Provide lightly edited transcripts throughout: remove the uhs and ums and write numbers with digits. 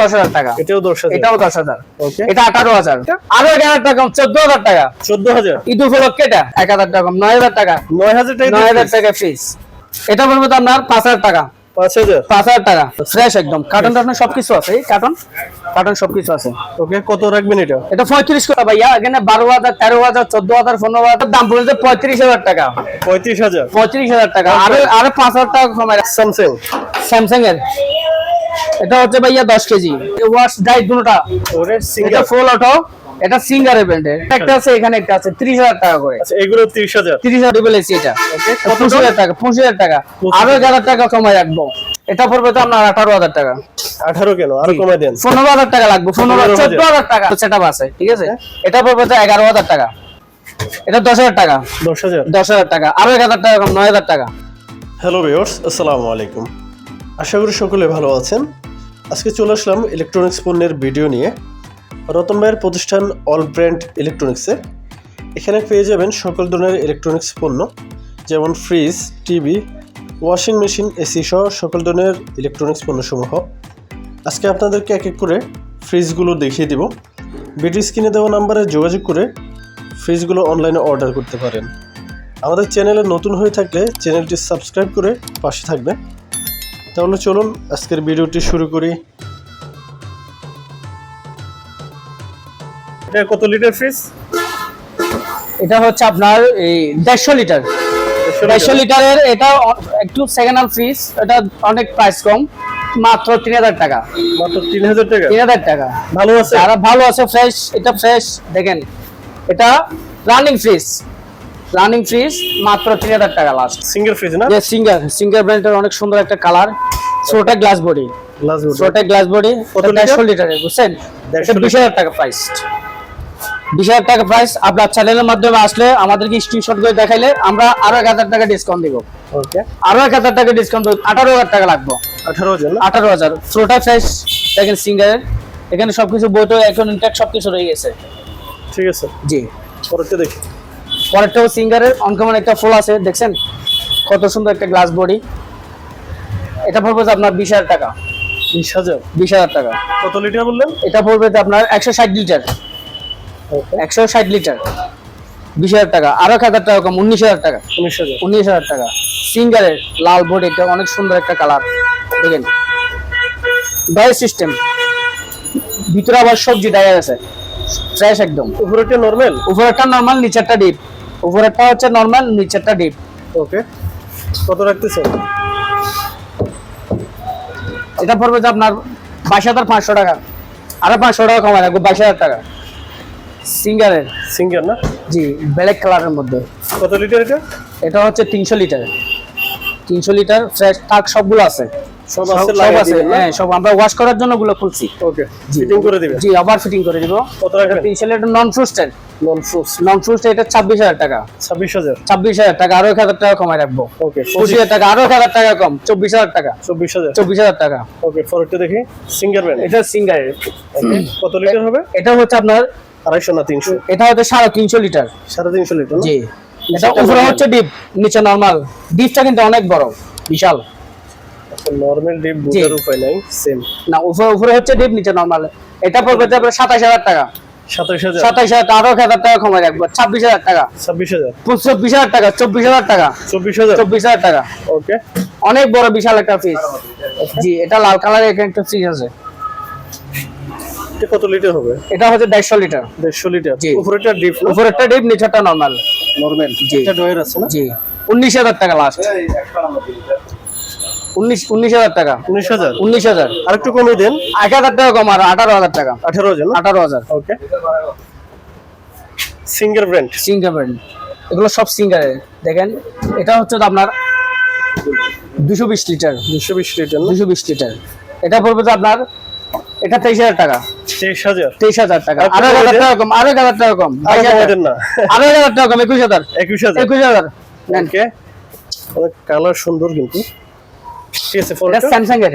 10,000 টাকা। এটাও 10,000, এটাও 10,000। ওকে, এটা 18,000। আরো 1,000 টাকা কম, 14,000 টাকা। 14,000 ঈদ উপলক্ষে এটা 1,000 টাকা কম, 9,000 টাকা। 9,000 টাকা, 9,000 টাকা ফিস। এটা বলবো তো আপনার 5,000 টাকা। 5,000, 5,000 টাকা ফ্রেশ একদম। কার্টন টার্টন সবকিছু আছে, এই কার্টন সবকিছু আছে। ওকে, কত রাখবেন এটা? এটা 35 টাকা ভাইয়া। এখানে 12,000, 13,000, 14,000, 15,000 দাম পড়েছে 35,000 টাকা। 35,000, 35,000 টাকা। আরো 5,000 টাকা কমায়। স্যামসাং এর এটা হচ্ছে ভাইয়া 10 কেজি ওয়াশ ডাই দুটোটা। ওরে এটা সিঙ্গেল, ফুল অটো। এটা সিঙ্গারের ব্র্যান্ডের। একটা আছে এখানে, একটা আছে 30,000 টাকা করে। আচ্ছা এগুলো 30,000, 30,000 ডিবল এসি এটা। ওকে, কত 25,000 টাকা, 25,000 টাকা। আরো 1,000 টাকা কমায় রাখবো। এটা পড়বে তো আপনার 18,000 টাকা। 18 কেন, আরো কমাই দেন। 15,000 টাকা লাগবে। 14,000 টাকা সেটআপ আছে, ঠিক আছে। এটা পড়বে তো 11,000 টাকা। এটা 10,000 টাকা। 10,000, 10,000 টাকা। আরো 1,000 টাকা কম, 9,000 টাকা। হ্যালো ভিউয়ার্স, আসসালামু আলাইকুম। আশা করি সকলে ভালো আছেন। আজকে চলে আসলাম ইলেকট্রনিক্স পণ্যের ভিডিও নিয়ে। রতন ভাইয়ের প্রতিষ্ঠান অল ব্র্যান্ড ইলেকট্রনিক্সে। এখানে পেয়ে যাবেন সকল ধরনের ইলেকট্রনিক্স পণ্য, যেমন fridge, TV, washing machine, AC সহ সকল ধরনের ইলেকট্রনিক্স পণ্যসমূহ। আজকে আপনাদেরকে এক এক করে ফ্রিজগুলো দেখিয়ে দিব। ভিডিও স্ক্রিনে দেওয়া নাম্বারে যোগাযোগ করে ফ্রিজগুলো অনলাইনে অর্ডার করতে পারেন। আমাদের চ্যানেলে নতুন হয়ে থাকলে চ্যানেলটি সাবস্ক্রাইব করে পাশে থাকবেন। তাহলে চলুন আজকের ভিডিওটি শুরু করি। এটা কত লিটার ফ্রিজ? এটা হচ্ছে আপনার এই 150 লিটার। 150 লিটারের। এটা একটু সেকেন্ড হ্যান্ড ফ্রিজ। এটা অনেক প্রাইস কম, মাত্র 3,000 টাকা। মাত্র 3,000 টাকা? 3,000 টাকা। ভালো আছে? আর ভালো আছে, ফ্রেশ। এটা ফ্রেশ দেখেন। এটা রানিং ফ্রিজ, মাত্র 3,000 টাকা লাস্ট। সিঙ্গেল ফ্রিজ না? সিঙ্গার ব্র্যান্ডের অনেক সুন্দর একটা কালার। ছোটা গ্লাস বডি, কত 150 লিটারের, বুঝছেন? এটা 20,000 টাকা প্রাইস। 20,000 টাকা প্রাইস। আপনার চ্যানেলের মাধ্যমে আসলে আমাদেরকে স্ক্রিনশট করে দেখাইলে আমরা আরো 1,000 টাকা ডিসকাউন্ট দিব। ওকে, আরো 1,000 টাকা ডিসকাউন্ট দেব। 18,000 টাকা লাগবে। 18,000 না? 18,000। ফ্লোটা ফ্রেশ দেখেন সিঙ্গারের। এখানে সবকিছু বইটো এখন ইনটেক সবকিছু রয়ে গেছে। ঠিক আছে, জি। পরেরটা দেখি। পরেরটাও সিঙ্গারের অনকমন একটা ফুল আছে, দেখছেন কত সুন্দর একটা গ্লাস বডি। এটা পড়বে আপনার 20,000 টাকা। 20,000? 20,000 টাকা। কত লিটার বললেন? এটা পড়বে আপনার 160 লিটার। ওকে, 160 লিটার, 20,000 টাকা। আরো 1,000 টাকা কম, 19,000 টাকা। 19,000, 19,000 টাকা। সিঙ্গারের লাল বডি, এটা অনেক সুন্দর একটা কালার দেখেন। ডাই সিস্টেম, ভিতরে আবার সবজি ডায়া আছে, ফ্রেশ একদম। উপরেরটা নরমাল? উপরেরটা নরমাল, নিচেরটা ডিপ। উপরেরটা হচ্ছে নরমাল, নিচেরটা ডিপ। ওকে, কত রাখতেছেন? এটা পড়বে যে আপনার 22,500 টাকা। আরো 500 টাকা কমায় রাখবো, 22,000 টাকা। সিঙ্গারের, সিঙ্গেল না? জি, ব্ল্যাক কালারের মধ্যে। কত লিটার এটা? এটা হচ্ছে 300 লিটার। 300 লিটার ফ্রেশ টাক সবগুলো আছে। সব সব আছে, আছে, হ্যাঁ, সব আমরা ওয়াশ করার জন্য গুলো খুলছি। ওকে, ফিটিং করে দিবেন? জি, আবার ফিটিং করে দিব। কত রাখবেন? 300 লিটার নন ফ্রস্টেড। নন ফ্রুজ এটা 26,000 টাকা। 26,000, 26,000 টাকা। আরো 1,000 টাকা কমায় রাখবো। ওকে, 25,000 টাকা। আরো 1,000 টাকা কম, 24,000 টাকা। 24,000, 24,000 টাকা। ওকে, পরেরটা দেখি। Single brand? এটা সিঙ্গারের। কত লিটার হবে? এটা হচ্ছে আপনার 250 না 300? এটা হচ্ছে 350 লিটার। 350 লিটার না? জি। এটা উপরে হচ্ছে ডিপ, নিচে নরমাল। ডিপটা কিন্তু অনেক বড়, বিশাল। নরমাল ডিপ বুঝার উপায় নাই, সেম না, উপরে হচ্ছে ডিপ, নিচে নরমাল। এটা পড়বে আপনার 27,000 টাকা। 27,000, 27,000 টাকা। আরো 1,000 টাকা কমায় রাখবো, 26,000 টাকা। 26,000, 24,000 টাকা, 24,000 টাকা। 24,000, 24,000 টাকা। ওকে, অনেক বড় বিশাল একটা ফ্রিজ। জি, এটা লাল কালারের একটা ফ্রিজ আছে। এটা কত লিটার হবে? এটা হচ্ছে 150 লিটার। 150 লিটার। জি। উপরেরটা ডিপ না? উপরেরটা ডিপ, নিচেরটা নরমাল। নরমাল। জি। এটা ডয়ার আছে না? জি। 19,000 টাকা লাস্ট। 19,000 টাকা। 19,000, 19,000। আরেকটু কমিয়ে দেন। 1,000 টাকা কম, আর 18,000 টাকা। 18,000 না? 18,000। ওকে, সিঙ্গেল ব্র্যান্ড? Singer brand. এগুলো সব সিঙ্গারের দেখেন। এটা হচ্ছে আপনার 220 লিটার। 220 লিটার না? 220 লিটার। এটা পড়বে তো আপনার, এটা 23,000 টাকা। 23,000, 23,000 টাকা। আরো 1,000 টাকা কম, আরো 1,000 টাকা কম। আর কমাই দেন না? আরো 1,000 টাকা কম, 21,000। 21,000, 21,000 নেন। ওকে, অনেক কালার সুন্দর কিন্তু। ঠিক আছে, এটা পরেরটা? স্যামসাং এর,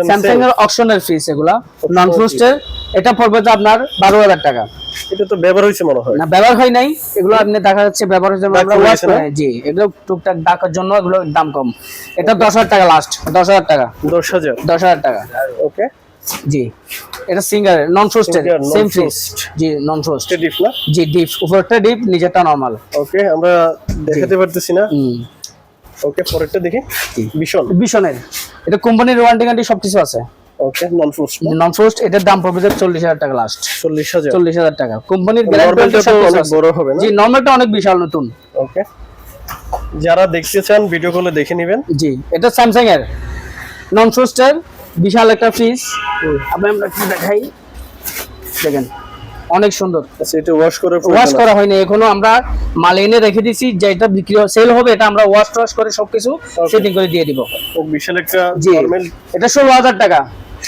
স্যামসাং এর অকশনের ফ্রিজ এগুলা, নন ফ্রস্টের। এটা পড়বে তো আপনার 12,000 টাকা। এটা তো ব্যবহার হয়েছে মনে হয়। না, ব্যবহার হয় নাই। এগুলো আপনি দেখা যাচ্ছে ব্যবহার হয়েছে, আমরা ওয়াশ হয়েছে না? করি। জি, এগুলো টুকটাক ডাকার জন্য এগুলো দাম কম। এটা 10,000 টাকা লাস্ট। 10,000 টাকা। 10,000, 10,000 টাকা। ওকে, জি এটা সিঙ্গার নন frosted Singer, same fridge non-frost। জি নন ফ্রস্ট ডিপ না? জি ডিপ উপরটা ডিপ নিচেরটা নরমাল ওকে, আমরা দেখাতে পারতেছি না। ওকে, পরেরটা দেখি। বিশনের এটা কোম্পানির ওয়ারেন্টি গ্যারান্টি সবকিছু আছে। ওকে, নন ফ্রস্ট। নন ফ্রস্ট এটার দাম পড়বে 40,000 টাকা লাস্ট। 40,000 টাকা কোম্পানির গ্যারান্টি অনেক বড় হবে না? জি নরমালটা অনেক বিশাল নতুন। ওকে, যারা দেখতে চান ভিডিও কলে দেখে নেবেন। জি এটা স্যামসাং এর নন ফ্রস্টের বিশাল একটা ফ্রিজ। আমরা কি দেখাই, দেখেন অনেক সুন্দর। আচ্ছা, এটা ওয়াশ করা হয়নি এখনো, আমরা মাল এনে রেখে দিছি, যেটা বিক্রি সেল হবে এটা আমরা ওয়াশ করে সবকিছু সেটিং করে দিয়ে দিব। বিশাল একটা নরমাল। এটা 16,000 টাকা।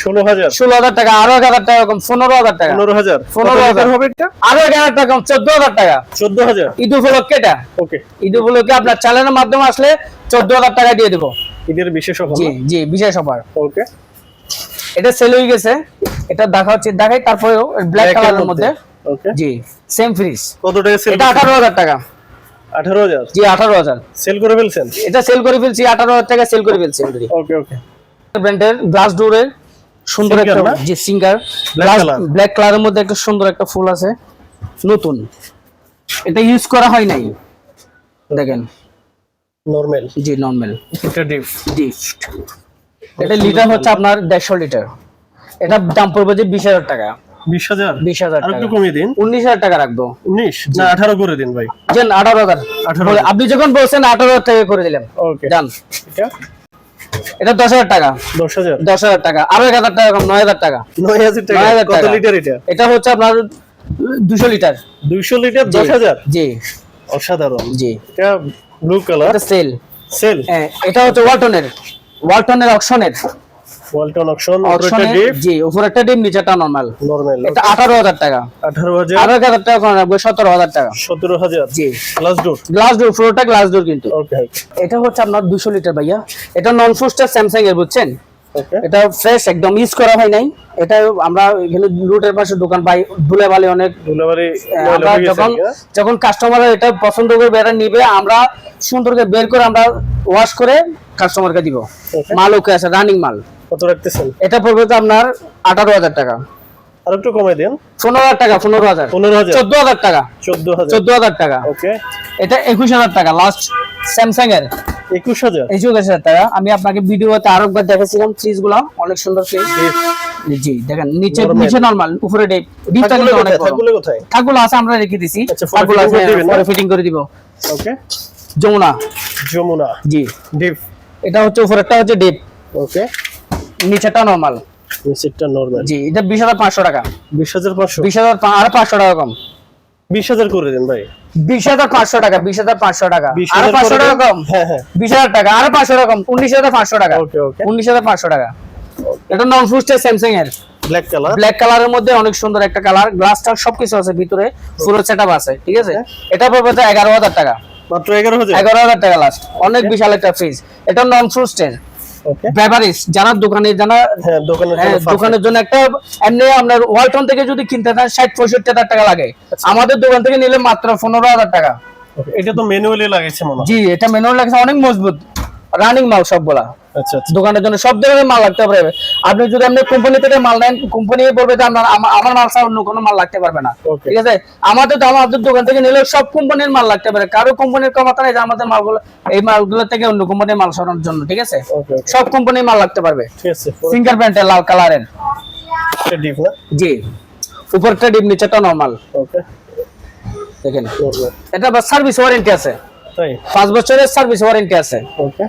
16,000 টাকা, আরো 1,000 টাকা কম, 15,000 টাকা। 15,000 হবে এটা, আরো 1,000 টাকা কম, 14,000 টাকা। 14,000 ঈদ উপলক্ষে এটা। ওকে, ঈদ উপলক্ষে আপনার চ্যানেলের মাধ্যমে আসলে 14,000 টাকা দিয়ে দেবো। ঈদের বিশেষ অফার। জি জি বিশেষ অফার। ওকে, এটা সেল হয়ে গেছে, এটা দেখাই তারপরেও ব্ল্যাক কালারের মধ্যে। ওকে, জি সেম ফ্রিজ। কত টাকা সেল? এটা 18,000 টাকা। 18,000? জি 18,000 সেল করে ফেলছেন? এটা সেল করে ফেলছি, 18,000 টাকা সেল করে ফেলছি অলরেডি। ওকে ওকে, ব্র্যান্ডের গ্লাস ডোরের সুন্দর একটা জি সিঙ্গার ব্ল্যাক কালারের মধ্যে একটা সুন্দর একটা ফুল আছে নতুন, এটা ইউজ করা হয় নাই, দেখেন নরমাল। জি নরমাল। এটা ডিপ। এটা লিটার হচ্ছে আপনার 150 লিটার। এটা দাম পড়বে যে 20,000 টাকা। 20,000 আর টাকা একটু কমিয়ে দিন। 19,000 টাকা রাখবো। 19 না 18 করে দিন ভাই। জান 18,000। আপনি যখন বলছেন 18,000 টাকা করে দিলাম। ওকে, জান এটা এটা 10,000 টাকা। 10,000 টাকা, আরো 1,000 টাকা কম, 9,000 টাকা। 9,000 টাকা। কত লিটার এটা? এটা হচ্ছে আপনার 200 লিটার। 200 লিটার 10,000? জি অসাধারণ। জি এটা ব্লু কালার। এটা সেল। হ্যাঁ, এটা হচ্ছে ওয়ালটনের অকশনের। ওয়ালটন অকশন। উপরেরটা ডিপ। জি উপরেরটা ডিপ, নিচেরটা নরমাল। এটা 18,000 টাকা। 18,000 আরো 1,000 টাকা কম রাখবো, 17,000 টাকা। 17,000? জি গ্লাস ডোর পুরোটা গ্লাস ডোর কিন্তু। ওকে, এটা হচ্ছে আপনার 200 লিটার ভাইয়া। এটা নন ফ্রস্টের স্যামসাং এর, বুঝছেন? ওকে, এটা ফ্রেশ একদম, ইউজ করা হয় নাই। এটা আমরা এখানে রুটের পাশে দোকান পাই, ধুলাবালি অনেক। আমরা যখন কাস্টমার এটা পছন্দ করবে, এটা নিবে, আমরা সুন্দর করে বের করে আমরা ওয়াশ করে কাস্টমারকে দিব। মাল ওকে আছে, রানিং মাল। কত রাখতেছেন? এটা পড়বে তো আপনার 18,000 টাকা। আর একটু কমাই দেন। 15,000 টাকা। 15,000 14,000 টাকা। 14,000 টাকা। ওকে, এটা 21,000 টাকা লাস্ট স্যামসাং এর। 21,000 টাকা। আমি আপনাকে ভিডিওতে আরো একবার দেখাচ্ছিলাম ফ্রিজ গুলো, অনেক সুন্দর ফ্রিজ। জি দেখেন, নিচে নরমাল, উপরে ডিপটা কিন্তু অনেক বড়। কোথায়? থাকগুলো আছে, আমরা রেখে দিছি। থাকগুলো আছে, পরে ফিটিং করে দিব। ওকে, যমুনা জি ডিপ। এটা হচ্ছে উপরেরটা হচ্ছে ডিপ। ওকে, নিচেরটা নরমাল। জি এটা 20,500 টাকা। 20,500? আর 500 টাকা কম। 20,000 করে দেন ভাই। 20,500 টাকা। 20,500 টাকা, আর 20,000 500 টাকা কম। হ্যাঁ হ্যাঁ, 20,000 টাকা, আর 500 টাকা কম, 19,500 টাকা। ওকে ওকে, 19,500 টাকা। এটা নন ফ্রস্টেড স্যামসাং এর ব্ল্যাক কালারের মধ্যে অনেক সুন্দর একটা কালার, গ্লাসটা সবকিছু আছে ভিতরে, পুরো সেটআপ আছে, ঠিক আছে? এটা পড়বে 11,000 টাকা। মাত্র 11,000? 11,000 টাকা লাস্ট। অনেক বিশাল একটা ফ্রিজ। এটা নন ফ্রস্টেড। ওকে, বেভারেজ যারা দোকানের জন্য একটা, এমনি আপনার ওয়ালটন থেকে যদি কিনতে চান 60-65,000 টাকা লাগে, আমাদের দোকান থেকে নিলে মাত্র 15,000 টাকা। এটা তো ম্যানুয়ালি লাগাইছে মনে হয়? জি এটা ম্যানুয়াল লাগাইছে, অনেক মজবুত, রানিং মাল সবগুলা। আচ্ছা, দোকানের জন্য সব ধরনের মাল লাগতে পারবে। আপনি যদি আপনি কোম্পানি থেকে মাল নেন, কোম্পানি বলবে যে আমার মাল ছাড়া অন্য কোনো মাল লাগতে পারবে না, ঠিক আছে? আমাদের দোকান থেকে নিলে সব কোম্পানির মাল লাগতে পারে, কারো কোম্পানির ক্ষমতা নেই যে আমাদের মালগুলো, এই মালগুলো থেকে অন্য কোম্পানির মাল সরানোর জন্য, ঠিক আছে? সব কোম্পানির মাল লাগতে পারবে। সিঙ্গার প্যান্টের লাল কালারের। জি উপরটা ডিপ, নিচেটা নরমাল। ওকে, দেখেন এটা সার্ভিস ওয়ারেন্টি আছে, 5 বছরের সার্ভিস ওয়ারেন্টি আছে। ওকে,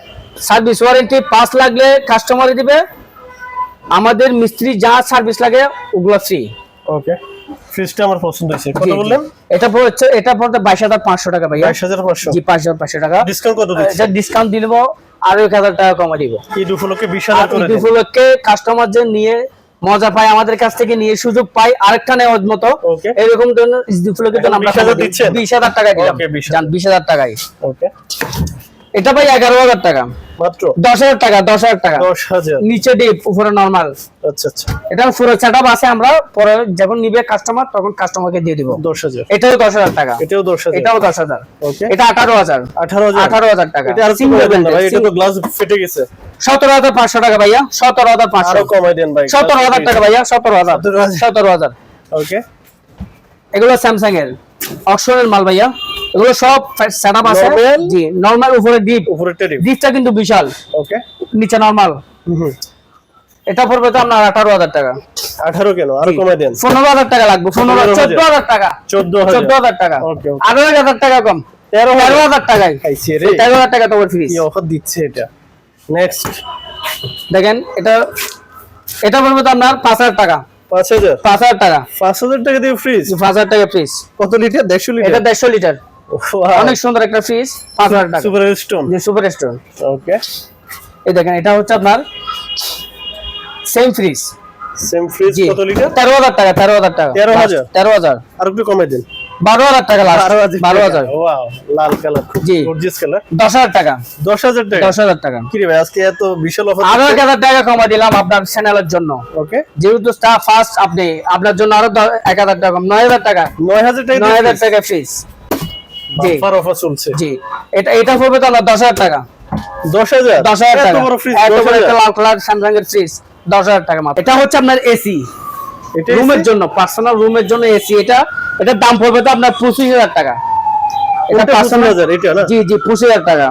সার্ভিস ওয়ারেন্টি 5 লাগলে কাস্টমার দিবে, আমাদের মিস্ত্রি যা সার্ভিস লাগে ওগুলো ফ্রি। ওকে, ফ্রিজটা আমার পছন্দ হয়েছে। কত বললেন? এটা পড়তে 22,500 টাকা ভাই। 22,500? জি 22,500 টাকা। ডিসকাউন্ট কত দিচ্ছেন? এটা ডিসকাউন্ট দিব, আরো 1,000 টাকা কমাই দিব। ঈদ উপলক্ষে 20,000 করে ঈদ উপলক্ষে কাস্টমার যে নিয়ে মজা পায়, আমাদের কাছ থেকে নিয়ে সুযোগ পায় আরেকটা নেওয়ার মতো, এরকম ধরনের ঈদ উপলক্ষে আমরা 20,000 টাকা দিলাম। জান 20,000 টাকায়। ওকে, এটা ভাই 11,000 টাকা মাত্র 10,000 টাকা 10,000 টাকা 10,000 নিচে ডিপ উপরে নরমাল। আচ্ছা আচ্ছা, এটা পুরো সেটআপ আছে, আমরা পরে যখন নিবে কাস্টমার তখন কাস্টমারকে দিয়ে দিব। 10,000 এটাও 10,000 টাকা, এটাও 10,000 এটাও 10,000। ওকে, এটা 18,000 18,000 টাকা। এটা আর কি কমাই দেন না ভাই, এটা তো গ্লাস ফেটে গেছে। 17,500 টাকা ভাইয়া, 17,500 আরো কমাই দেন ভাই, 17,000 টাকা ভাইয়া, 17,000 17,000। ওকে, এগুলো স্যামসাং এর অকশনের মাল ভাইয়া, এগুলো সব সেটআপ আছে। জি নরমাল, উপরে ডিপ, উপরেরটা ডিপ, ডিপটা কিন্তু বিশাল। ওকে, নিচে নরমাল। এটা পড়বে তো আপনার 18,000 টাকা। 18 কেন, আরো কমাই দেন। 15,000 টাকা লাগবে, 14,000 টাকা, 14,000 টাকা, ওকে, 18,000 টাকা কম, 13,000 টাকায় খাইছি রে, 13,000 টাকা তোমার ফ্রি। কি অফার দিচ্ছে এটা। নেক্সট দেখেন, এটা পড়বে তো আপনার 5,000 টাকা, 5,000 5,000 টাকা, 5,000 টাকা দিয়ে ফ্রিজ। 5,000 টাকা ফ্রিজ। কত লিটার? 150 লিটার। এটা 150 লিটার, অনেক সুন্দর একটা ফ্রিজ, 5,000 টাকা। সুপার স্টোন, যে সুপার স্টোন। ওকে, এই দেখেন, এটা হচ্ছে আপনার সেম ফ্রিজ। Same fridge. কত লিটার? 13,000 টাকা, 13,000 টাকা, 13,000 13,000। আর একটু কমাই দেন। 12,000 টাকা লাস্ট, 12,000। ওয়াও, লাল কালার, জি, গর্জিয়াস কালার। 10,000 টাকা, 10,000 টাকা, 10,000 টাকা। কি রে ভাই, আজকে এত বিশাল অফার। আরো 1,000 টাকা কমা দিলাম আপনার চ্যানেলের জন্য। ওকে, যেহেতু স্টাফ ফার্স্ট, আপনি আপনার জন্য আরো 1,000 টাকা কম, 9,000 টাকা, 9,000 টাকা, 9,000 টাকা ফ্রিজ। জি, অফার অফার চলছে। জি, এটা পড়বে তো 10,000 টাকা, 10,000 10,000 টাকা। এত বড় ফ্রিজ, এত বড় একটা লাল কালার স্যামসাং এর ফ্রিজ, 10,000 টাকা মাত্র। এটা হচ্ছে আপনার এসি, এটা রুমের জন্য, পার্সোনাল রুমের জন্য এসি। এটার দাম পড়বে তো আপনার 25,000 টাকা। এটা 25,000, এটা না? জি জি, 25,000 টাকা।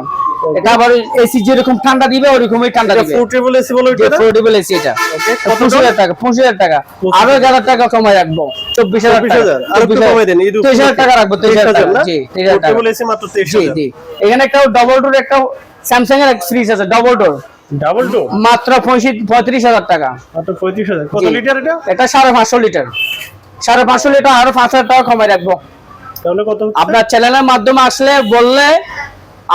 এটা আবার এসি যেরকম ঠান্ডা দিবে ওরকমই ঠান্ডা দিবে। পোর্টেবল এসি বলো এটা? পোর্টেবল এসি এটা। ওকে, 25,000 টাকা, 25,000 টাকা। আরো 1,000 টাকা কমায় রাখবো, 24,000 টাকা। আর একটু কমাই দেন। 23,000 টাকা রাখবো, 23,000 টাকা। জি, 23,000 টাকা। পোর্টেবল এসি মাত্র জি 23,000। জি। এখানে একটা ডাবল ডোর, একটা স্যামসাং এর ফ্রিজ আছে ডাবল ডোর, ডাবল ডোর, মাত্র 35,000 টাকা। মাত্র 35,000। কত জি। লিটার এটা? এটা 550 লিটার, 550 লিটার। আরো 5,000 টাকা কমায় রাখবো। তাহলে কত হচ্ছে? আপনার চ্যানেলের মাধ্যমে আসলে বললে,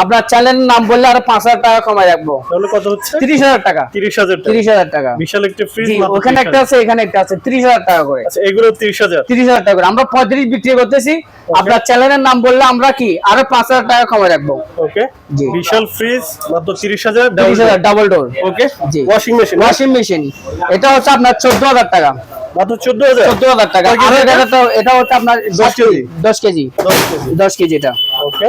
আপনার চ্যানেলের নাম বললে আরো 5,000 টাকা কমায় রাখবো। তাহলে কত হচ্ছে? 30,000 টাকা, 30,000 টাকা। 30,000 টাকা। বিশাল একটা ফ্রিজ, জি, মাত্র ওখানে একটা 30,000। আছে, এখানে একটা আছে, 30,000 টাকা করে। আচ্ছা, এগুলো 30,000। 30,000 টাকা করে আমরা 35 বিক্রি করতেছি। আপনার চ্যানেলের নাম বললে আমরা কি আরো 5,000 টাকা কমায় রাখবো। ওকে, জি। বিশাল ফ্রিজ, মাত্র 30,000, ডাবল 30,000 ডাবল ডোর। ওকে, জি। ওয়াশিং মেশিন, ওয়াশিং মেশিন, এটা হচ্ছে আপনার 14,000 টাকা, মাত্র 14,000। 14,000 টাকা। কয় কেজি আরো এটা? এটা হচ্ছে আপনার 10 কেজি, 10 কেজি, 10 কেজি। 10 কেজি এটা। ওকে,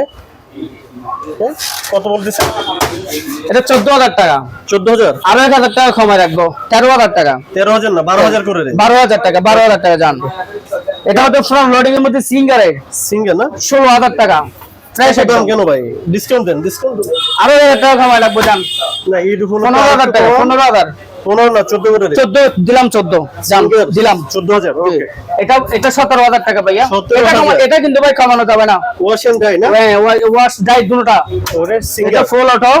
কত বলতেছে? এটা 14,000 টাকা। 14,000। আরো 1,000 টাকা কমায় রাখবো, 13,000 টাকা। 13,000 না, 12,000 করে দেন। 12,000 টাকা, 12,000 টাকা যান। এটা হচ্ছে ফ্রন্ট লোডিং এর মধ্যে সিঙ্গারের, সিঙ্গেল না? 16,000 টাকা ফ্রেশ দাম একদম। কেন ভাই? ডিসকাউন্ট দেন, ডিসকাউন্ট দেন। আরো 1,000 টাকা কমায় রাখবো যান। না, এই দুপুর 15,000 টাকা, 15,000, 15 না, 14 করে দেন। 14 দিলাম, 14 যান, দিলাম 14,000। ওকে, এটা 17,000 টাকা ভাইয়া। 17,000 এটা কিন্তু ভাই কমানো যাবে না। ওয়াশ এন্ড ড্রাই না? Wash die দুটোটা। ওরে এটা সিঙ্গেল। ফুল অটো,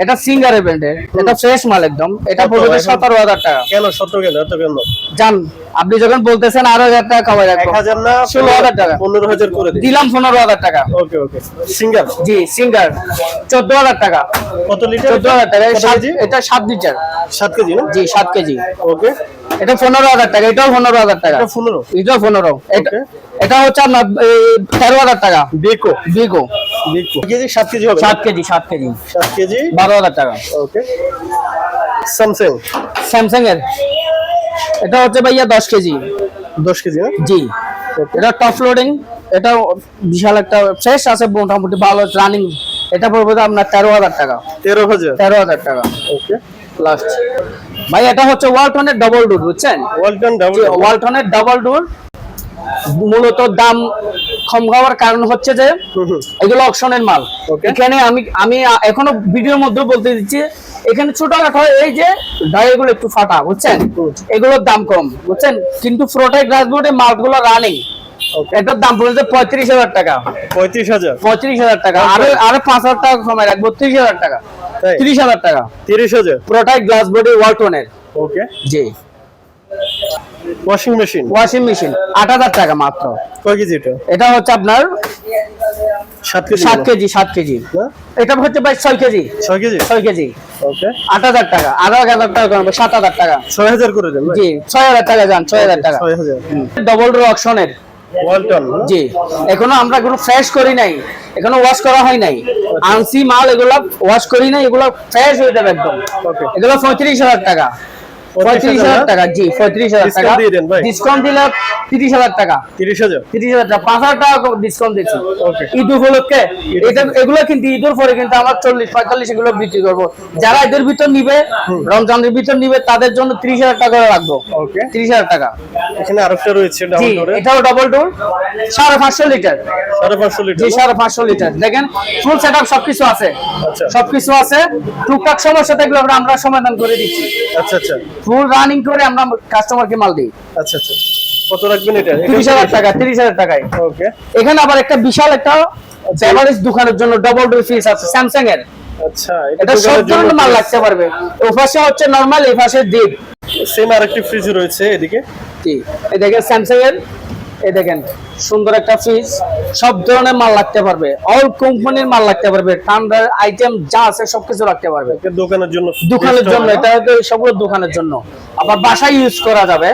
এটা সিঙ্গারের ব্র্যান্ডের, এটা ফ্রেশ মাল একদম। এটা কত পড়বে এখন? 17,000 টাকা। কেন 17 কেন, এত কেন? জান, আপনি যখন বলতেছেন আরো 1,000 টাকা কমাই রাখবো, 1,000 না, 16,000 টাকা 15,000 করে দিন। দিলাম, 15,000 টাকা। ওকে ওকে, সিঙ্গেল। জি, সিঙ্গার 14,000 টাকা। কত লিটার? 14,000 টাকা। কত কেজি? এটা 7 লিটার। 7 কেজি না? জি, 7 কেজি। ওকে, এটা 15,000 টাকা, এটাও 15,000 টাকা। এটা 15। এটাও 15। Okay. এটা হচ্ছে আপনার 13,000 টাকা। বেকো, বিগো বেকো কেজি 7 কেজি হবে? 7 কেজি, 7 কেজি, 7 কেজি, 12,000 টাকা। ওকে। স্যামসাং, স্যামসাং এর এটা হচ্ছে ভাইয়া 10 কেজি। 10 কেজি না? জি, এটা টপ লোডিং, এটা বিশাল একটা ফ্রেশ আছে, মোটামুটি ভালো রানিং। এটা পড়বে তো আপনার 13,000 টাকা। 13,000। 13,000 টাকা ওকে, লাস্ট। ভাই এটা হচ্ছে ওয়ালটনের ডাবল ডোর, বুঝছেন? ওয়ালটন ডাবল। ওয়ালটনের ডাবল ডোর মূলত দাম কম হওয়ার কারণ হচ্ছে যে এগুলো অপশনের মাল। এখানে আমি এখনো ভিডিওর মধ্যে বলতে দিচ্ছি, এখানে ছোটখাটো এই যে ডাইগুলো একটু ফাটা, বুঝছেন? এগুলোর দাম কম, বুঝছেন? কিন্তু ফ্রোটাই গ্লাসবোর্ডে মালগুলো রানিং। এটার দাম পড়েছে 35,000 টাকা। 35,000। 35,000 টাকা। আরো 5,000 টাকা কমাই রাখবো, 30,000 টাকা। 30,000 টাকা। 30,000। প্রোটাই গ্লাস বডি ওয়ালটনের। ওকে, জি। ওয়াশিং মেশিন, ওয়াশিং মেশিন 8,000 টাকা মাত্র। কয় কেজি এটা? এটা হচ্ছে আপনার 7 কেজি। 7 KG, 7 KG. এটা হচ্ছে ভাই 6 কেজি। 6 কেজি। 6 কেজি। ওকে, 8,000 টাকা। আরো 1,000 টাকা কমাবো, 7,000 টাকা। 6,000 করে দেন ভাই। জি, 6,000 টাকা যান, 6,000 টাকা। 6,000। ডবল ডোর অপশনের ওয়ালটন জি, এখনো আমরা কোনো ফ্রেশ করি নাই, এখনো ওয়াশ করা হয় নাই, আনসি মাল, এগুলো ওয়াশ করি নাই, এগুলো ফ্রেশ হয়ে যাবে একদম। এগুলো 35,000 টাকা, 35,000 টাকা, জি 35,000 টাকা ডিসকাউন্ট দিলে 30,000 টাকা, 30,000 টাকা, 5,000 টাকা ডিসকাউন্ট দিচ্ছি ঈদ উপলক্ষে। এটা এগুলো কিন্তু ঈদের পরে কিন্তু আমার 40-45 এগুলো বিক্রি করবো। যারা ঈদের ভিতর নিবে, রমজানের ভিতর নিবে, তাদের জন্য 30,000 টাকা রাখবো। 30,000 টাকা। এখানে আরেকটা রয়েছে ডাবল ডোর, এটাও ডাবল ডোর, 550 লিটার, 550 লিটার, জি 550 লিটার। দেখেন ফুল সেটআপ সবকিছু আছে, সবকিছু আছে। টুকটাক সমস্যা থাকলে আমরা সমাধান করে দিচ্ছি। আচ্ছা আচ্ছা, ফুল রানিং করে আমরা কাস্টমারকে মাল দিই। আচ্ছা আচ্ছা, কত রাখবেন এটা? 30,000 টাকা, 30,000 টাকায়। ওকে, এখানে আবার একটা বিশাল একটা এভারেজ দোকানের জন্য ডাবল ডোর ফ্রিজ আছে স্যামসাং এর। আচ্ছা, এটা সব ধরনের মাল রাখতে পারবে। ওই পাশে হচ্ছে নরমাল, এই পাশে ডিপ। সেম আরেকটি ফ্রিজ রয়েছে এদিকে। জি, এই দেখেন স্যামসাং এর, এই দেখেন সুন্দর একটা ফ্রিজ, সব ধরনের মাল রাখতে পারবে, অল কোম্পানির মাল রাখতে পারবে, ঠান্ডার আইটেম যা আছে সবকিছু রাখতে পারবে। দোকানের জন্য, এটা সবগুলো দোকানের জন্য। আবার বাসায় ইউজ করা যাবে,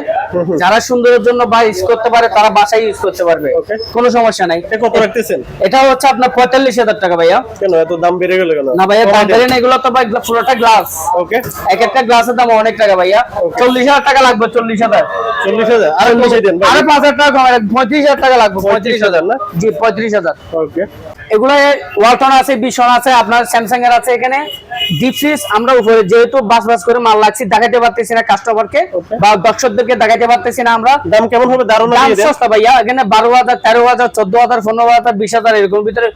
যারা সুন্দরের জন্য বা ইউজ করতে পারে তারা বাসায় ইউজ করতে পারবে, কোনো সমস্যা নাই। কত রাখতেছেন? এটা হচ্ছে আপনার 45,000 টাকা ভাইয়া। কেন এত দাম বেড়ে গেল কেন? না ভাইয়া, দাম বেড়ে না, এগুলো তো ভাই পুরোটা গ্লাস। ওকে, এক একটা গ্লাসের দাম অনেক টাকা ভাইয়া। 40,000 টাকা লাগবে, 40,000, 40,000 আর কমাই দেন ভাই, আরে 5,000 টাকা কমাই, 35,000 টাকা লাগবে। 35,000 না? জি 35,000। ওকে, এগুলো ওয়ালটন আছে, বিশন আছে, আপনার স্যামসাং এর আছে। এখানে ডিপ ফ্রিজ আমরা উপরে যেহেতু বাস করে মাল লাগছি, দেখাতে পারতেছি না কাস্টমারকে বা দর্শকদেরকে দেখাতে পারতেছি না আমরা। দাম কেমন হবে? ধারণা দিয়ে দেন। সস্তা ভাইয়া, এখানে 12,000, 13,000, 14,000, 15,000, 20,000 এরকম ভিতরে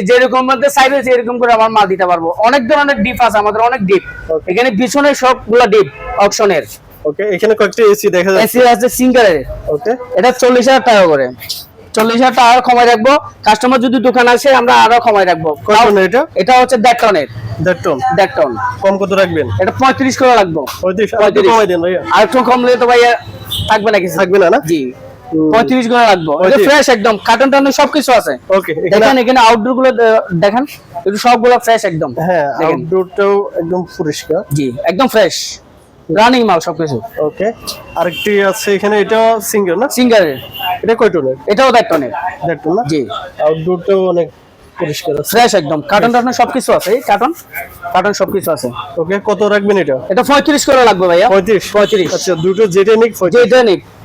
যেরকম মধ্যে সাইজ আছে এরকম করে আমার মাল দিতে পারবো। অনেক ধরনের ডিপ আছে আমাদের, অনেক ডিপ। এখানে বিছনের সবগুলো ডিপ অপশনের। ওকে, এখানে কয়েকটা এসি দেখা যাচ্ছে। এসি আছে সিঙ্গারের। ওকে, এটা 40,000 টাকা করে, 40,000 টাকা কমাই রাখবো। কাস্টমার যদি দোকান আসে আমরা আরো কমাই রাখবো। এটা হচ্ছে 1.5 টনের। 1.5 টন। কম কত রাখবেন? এটা 35 করে রাখবো। 35 কমাই দেন ভাইয়া। আর একটু কমলে তো ভাইয়া থাকবে না কিছু, থাকবে না না? জি 35 করে রাখবো। এটা ফ্রেশ একদম, কার্টন টার্টন সবকিছু আছে। ওকে, এখানে আউটডোর গুলো দেখেন, একটু সবগুলো ফ্রেশ একদম। হ্যাঁ, আউটডোরটাও একদম পরিষ্কার, জি একদম ফ্রেশ রানিং মাল সবকিছু। ওকে, আরেকটি আছে এখানে, এটা সিঙ্গেল না? সিঙ্গারের। এটা কয় টনের? এটাও 1.5 টনের। 1.5 টন না? জি, আউটডোরটাও অনেক পরিষ্কার আছে, ফ্রেশ একদম। কার্টন টার্টন সবকিছু আছে, কার্টন সবকিছু আছে। ওকে, কত রাখবেন এটা? এটা 35 করে লাগবে ভাইয়া। 35। আচ্ছা, দুটো জেটেনিক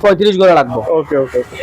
35 করে লাগবে। ওকে ওকে ওকে।